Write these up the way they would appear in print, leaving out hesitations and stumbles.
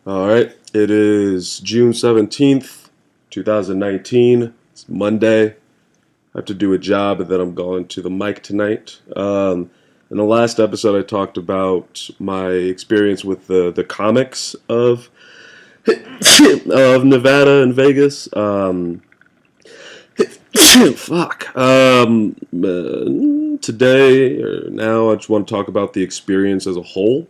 All right. It is June 17th, 2019. It's Monday. I have to do a job and then I'm going to the mic tonight. In the last episode, I talked about my experience with the comics of of Nevada and Vegas. Fuck. Today or now, I just want to talk about the experience as a whole.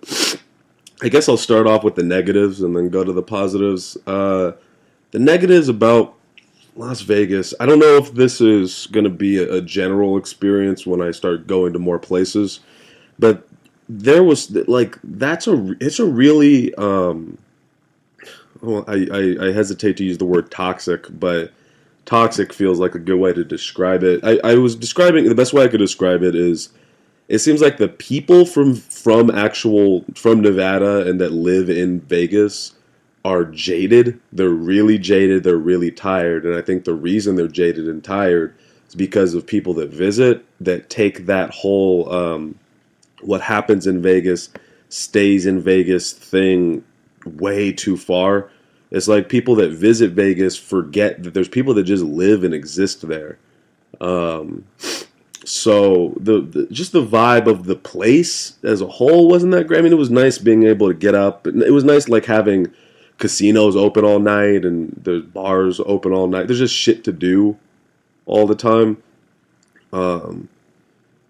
I guess I'll start off with the negatives and then go to the positives. The negatives about Las Vegas. I don't know if this is going to be a general experience when I start going to more places, but there was like it's a really well, I hesitate to use the word toxic, but toxic feels like a good way to describe it. I was describing the best way I could describe it is it seems like the people from Nevada and that live in Vegas are jaded. They're really jaded. They're really tired, and I think the reason they're jaded and tired is because of people that visit that take that whole what happens in Vegas stays in Vegas thing way too far. It's like people that visit Vegas forget that there's people that just live and exist there. Um, so just the vibe of the place as a whole wasn't that great. I mean, it was nice being able to get up. It was nice like having casinos open all night and there's bars open all night. There's just shit to do all the time. Um,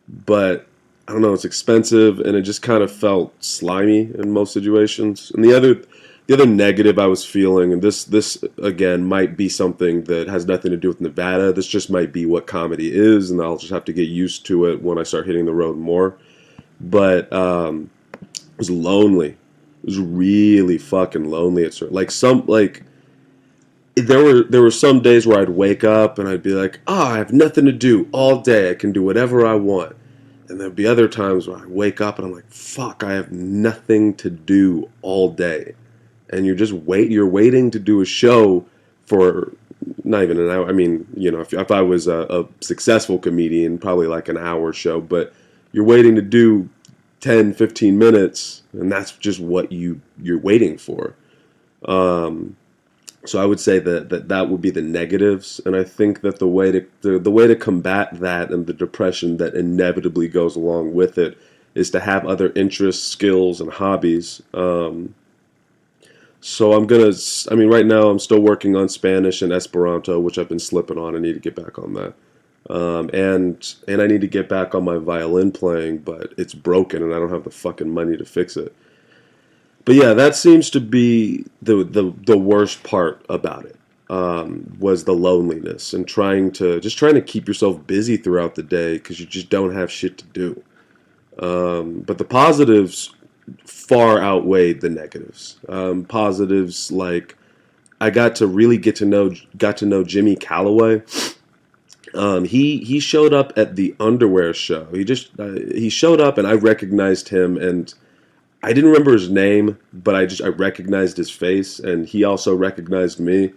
but I don't know, it's expensive and it just kind of felt slimy in most situations. And the other negative I was feeling, and this again might be something that has nothing to do with Nevada. This just might be what comedy is, and I'll just have to get used to it when I start hitting the road more. But it was lonely. It was really fucking lonely. It's like there were some days where I'd wake up and I'd be like, I have nothing to do all day. I can do whatever I want. And there'd be other times where I wake up and I'm like, fuck, I have nothing to do all day. And you're waiting to do a show for not even an hour. I mean, if I was a successful comedian, probably like an hour show, but you're waiting to do 10, 15 minutes, and that's just what you're waiting for. So I would say that would be the negatives, and I think that the way to combat that and the depression that inevitably goes along with it is to have other interests, skills, and hobbies. So right now I'm still working on Spanish and Esperanto, which I've been slipping on. I need to get back on that. And I need to get back on my violin playing, but it's broken and I don't have the fucking money to fix it. But yeah, that seems to be the worst part about it. Was the loneliness and trying to keep yourself busy throughout the day because you just don't have shit to do. But the positives far outweighed the negatives. Positives like I got to know Jimmy Calloway. He showed up at the underwear show. He showed up and I recognized him, and I didn't remember his name, but I recognized his face, and he also recognized me.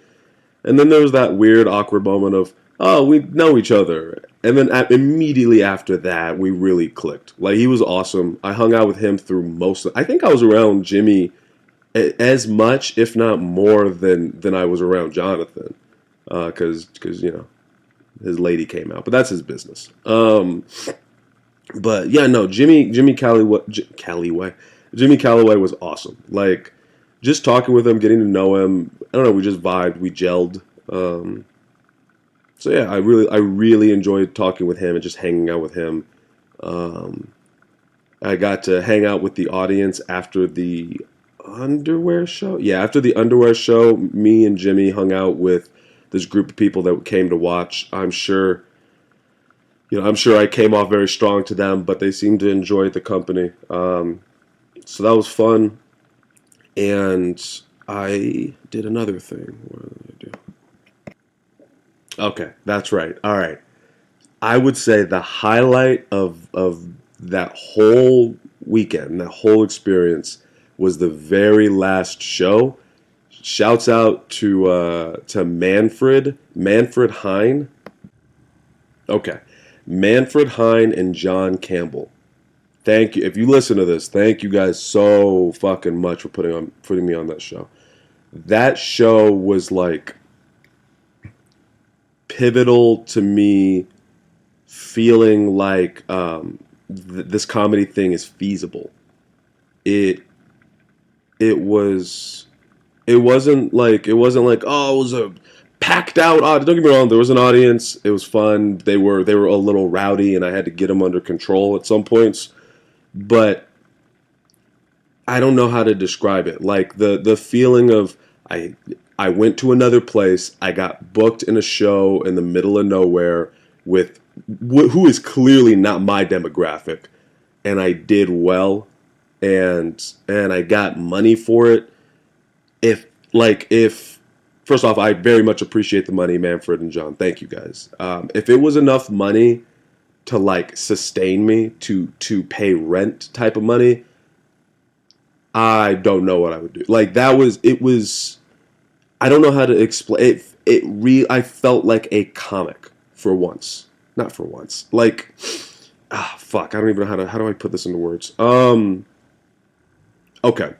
And then there was that weird, awkward moment of, oh, we know each other. And then immediately after that, we really clicked. Like, he was awesome. I hung out with him through I think I was around Jimmy as much, if not more, than I was around Jonathan. Because his lady came out. But that's his business. But, yeah, no, Jimmy Calloway was awesome. Like, just talking with him, getting to know him, I don't know, we just vibed, we gelled. So yeah, I really enjoyed talking with him and just hanging out with him. I got to hang out with the audience after the underwear show. Yeah, after the underwear show, me and Jimmy hung out with this group of people that came to watch. I'm sure I came off very strong to them, but they seemed to enjoy the company. So that was fun. And I did another thing. What did I do? Okay, that's right. All right. I would say the highlight of that whole weekend, that whole experience, was the very last show. Shouts out to Manfred Hine. Okay, Manfred Hine and John Campbell. Thank you. If you listen to this, thank you guys so fucking much for putting me on that show. That show was like pivotal to me feeling like this comedy thing is feasible. It it was it wasn't like, oh, it was a packed out audience. Don't get me wrong, there was an audience. It was fun. They were a little rowdy, and I had to get them under control at some points. But I don't know how to describe it. Like the feeling of I I went to another place. I got booked in a show in the middle of nowhere with who is clearly not my demographic, and I did well, and I got money for it. If first off, I very much appreciate the money, Manfred and John. Thank you guys. If it was enough money to like sustain me to pay rent type of money, I don't know what I would do. Like that was it was I don't know how to explain it. I felt like a comic for once. Not for once. Like fuck, I don't even know how do I put this into words. Okay.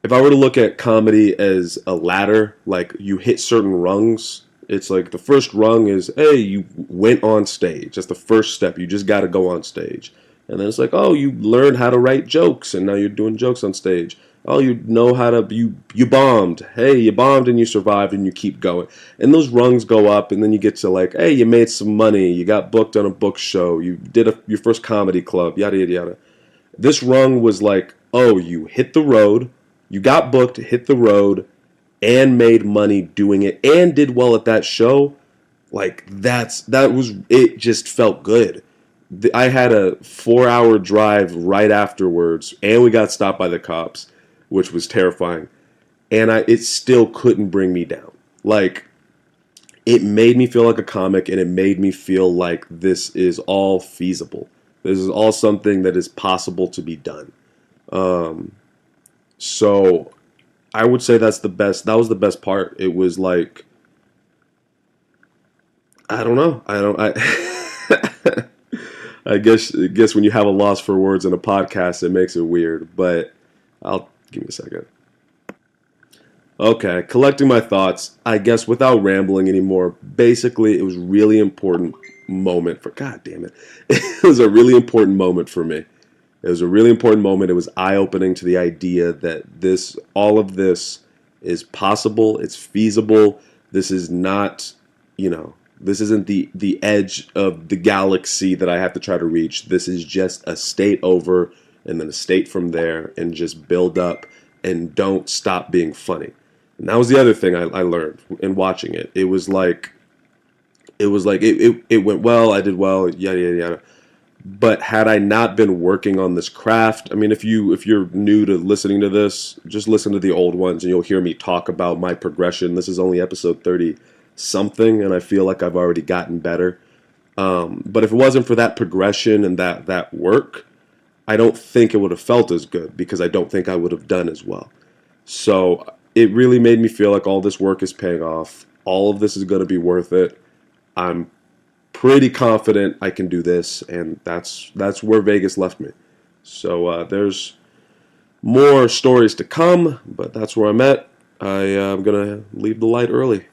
If I were to look at comedy as a ladder, like you hit certain rungs, it's like the first rung is, hey, you went on stage. That's the first step. You just got to go on stage. And then it's like, oh, you learned how to write jokes, and now you're doing jokes on stage. Oh, you know how to you bombed. Hey, you bombed and you survived, and you keep going. And those rungs go up, and then you get to like, hey, you made some money. You got booked on a book show. You did your first comedy club. Yada yada yada. This rung was like, oh, you hit the road, you got booked, hit the road, and made money doing it, and did well at that show. Like that was it. Just felt good. I had a 4-hour drive right afterwards, and we got stopped by the cops, which was terrifying. And it still couldn't bring me down. Like it made me feel like a comic, and it made me feel like this is all feasible. This is all something that is possible to be done. So I would say that's the best. That was the best part. It was like, I don't know. I guess when you have a loss for words in a podcast, it makes it weird. But I'll give me a second. Okay, collecting my thoughts. I guess without rambling anymore. Basically, it was really important moment for. God damn it! It was a really important moment for me. It was a really important moment. It was eye-opening to the idea that all of this is possible. It's feasible. This is not, this isn't the edge of the galaxy that I have to try to reach. This is just a state over and then a state from there, and just build up and don't stop being funny. And that was the other thing I learned in watching it. It went well. I did well. Yada yada yada. But had I not been working on this craft, I mean, if you're new to listening to this, just listen to the old ones and you'll hear me talk about my progression. This is only episode 30 something, and I feel like I've already gotten better. But if it wasn't for that progression and that work, I don't think it would have felt as good, because I don't think I would have done as well. So it really made me feel like all this work is paying off. All of this is going to be worth it. I'm pretty confident I can do this, and that's where Vegas left me. So there's more stories to come, but that's where I'm at. I'm gonna leave the light early.